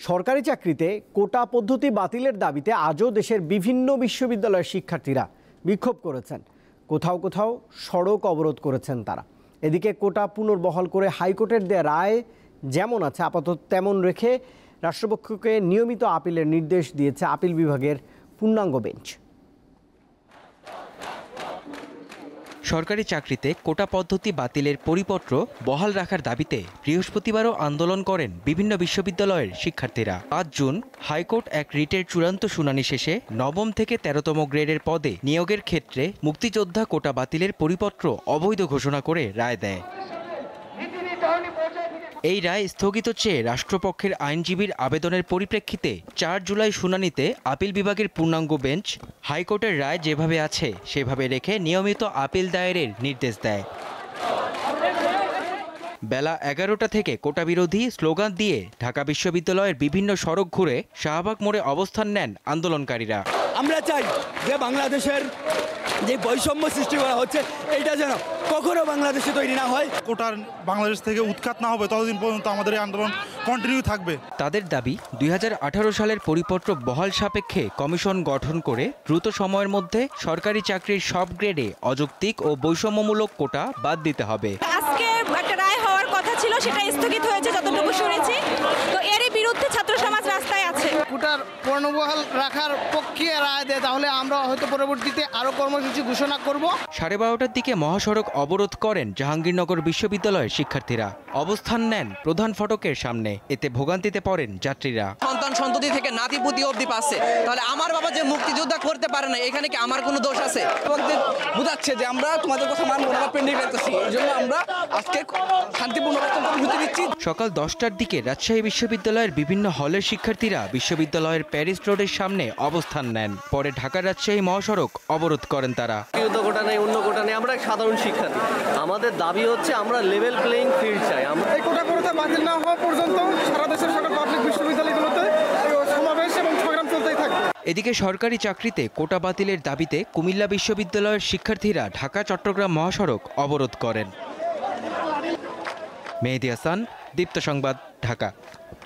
সরকারি চাকরিতে কোটা পদ্ধতি বাতিলের দাবিতে আজও দেশের বিভিন্ন বিশ্ববিদ্যালয়ের শিক্ষার্থীরা বিক্ষোভ করেছেন। কোথাও কোথাও সড়ক অবরোধ করেছেন তারা। এদিকে কোটা পুনর্বহাল করে হাইকোর্টের দেয়া রায় যেমন আছে আপাতত তেমন রেখে রাষ্ট্রপক্ষকে নিয়মিত আপিলের নির্দেশ দিয়েছে আপিল বিভাগের পূর্ণাঙ্গ বেঞ্চ। সরকারি চাকরিতে কোটা পদ্ধতি বাতিলের পরিপত্র বহাল রাখার দাবিতে বৃহস্পতিবারও আন্দোলন করেন বিভিন্ন বিশ্ববিদ্যালয়ের শিক্ষার্থীরা। ৫ জুন হাইকোর্ট এক রিটের চূড়ান্ত শুনানি শেষে নবম থেকে ১৩তম গ্রেডের পদে নিয়োগের ক্ষেত্রে মুক্তিযোদ্ধা কোটা বাতিলের পরিপত্র অবৈধ ঘোষণা করে রায় দেয়। এই রায় স্থগিত চেয়ে রাষ্ট্রপক্ষের আইনজীবীর আবেদনের পরিপ্রেক্ষিতে ৪ জুলাই শুনানিতে আপিল বিভাগের পূর্ণাঙ্গ বেঞ্চ হাইকোর্টের রায় যেভাবে আছে সেভাবে রেখে নিয়মিত আপিল দায়েরের নির্দেশ দেয়। বেলা ১১টা থেকে কোটা বিরোধী স্লোগান দিয়ে ঢাকা বিশ্ববিদ্যালয়ের বিভিন্ন সড়ক ঘুরে শাহবাগ মোড়ে অবস্থান নেন আন্দোলনকারীরা। আমরা চাই যে বাংলাদেশের যে বৈষম্য সৃষ্টি করা হচ্ছে এটা যেন কখনো বাংলাদেশে তৈরি না হয়। কোটার বাংলাদেশ থেকে উৎখাত না হবে ততদিন পর্যন্ত আমাদের এই আন্দোলন কন্টিনিউ থাকবে। তাদের দাবি ২০১৮ সালের পরিপত্র বহাল সাপেক্ষে কমিশন গঠন করে দ্রুত সময়ের মধ্যে সরকারি চাকরির সব গ্রেডে অযৌক্তিক ও বৈষম্যমূলক কোটা বাদ দিতে হবে। আজকে একটা রায় হওয়ার কথা ছিল, সেটা স্থগিত হয়েছে যতটুকু শুনেছি। তো এরই বিরুদ্ধে ছাত্র সমাজ রাস্তায় আছে। কোটার পুনর্বহাল রাখার পক্ষে রায় দেয় তাহলে আমরা হয়তো পরবর্তীতে আরো কর্মসূচি ঘোষণা করব। 12:30টার দিকে মহাসড়ক অবরোধ করেন জাহাঙ্গীরনগর বিশ্ববিদ্যালয়ের শিক্ষার্থীরা। অবস্থান নেন প্রধান ফটকের সামনে। এতে ভোগান্তিতে পড়েন যাত্রীরা। সন্তান সন্ততি থেকে নাতিপুতি অবধি পাচ্ছে, তাহলে আমার বাবা যে মুক্তিযোদ্ধা করতে পারে না, এখানে কি আমার কোনো দোষ আছে? বুঝাচ্ছে যে আমরা তোমাদের কথা মানবো না, পেন্ডিং রাখতেছি। এই জন্য আমরা আজকে শান্তিপূর্ণ কর্মসূচি দিচ্ছি। সকাল 10টার দিকে রাজশাহী বিশ্ববিদ্যালয়ের বিভিন্ন হলের শিক্ষার্থীরা বিশ্ববিদ্যালয়ের প্যারিস রোডের সামনে অবস্থান নেন। পরে ঢাকা রাজশাহী মহাসড়ক অবরোধ করেন তারা। কোটা নেই, অন্য কোটা নেই, আমরা সাধারণ শিক্ষার্থী। আমাদের দাবি হচ্ছে আমরা লেভেল প্লেইং ফিল্ড চাই। এই কোটা বাতিল না হওয়া পর্যন্ত সারা দেশের সকল পাবলিক বিশ্ববিদ্যালয়গুলোতে সমাবেশ এবং সংগ্রাম চলতেই থাকবে। এদিকে সরকারি চাকরিতে কোটা বাতিলের দাবিতে কুমিল্লা বিশ্ববিদ্যালয়ের শিক্ষার্থীরা ঢাকা চট্টগ্রাম মহাসড়ক অবরোধ করেন। মেহেদী হাসান, দীপ্ত সংবাদ, ঢাকা।